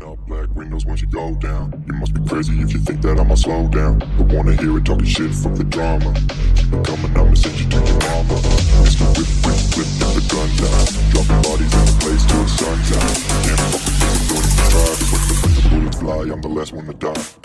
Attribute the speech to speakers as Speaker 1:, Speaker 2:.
Speaker 1: up black windows once you go down. You must be crazy if you think that I'ma slow down. Don't wanna hear it talking shit, fuck the drama. Keep it coming, I'ma send you to your mama. Mr. Whip, whip, flip, get the guns out. Dropping bodies in the place till the sun's out. Can't fuck with me, I'm doing it for try. But when the bullets fly, I'm the last one to die.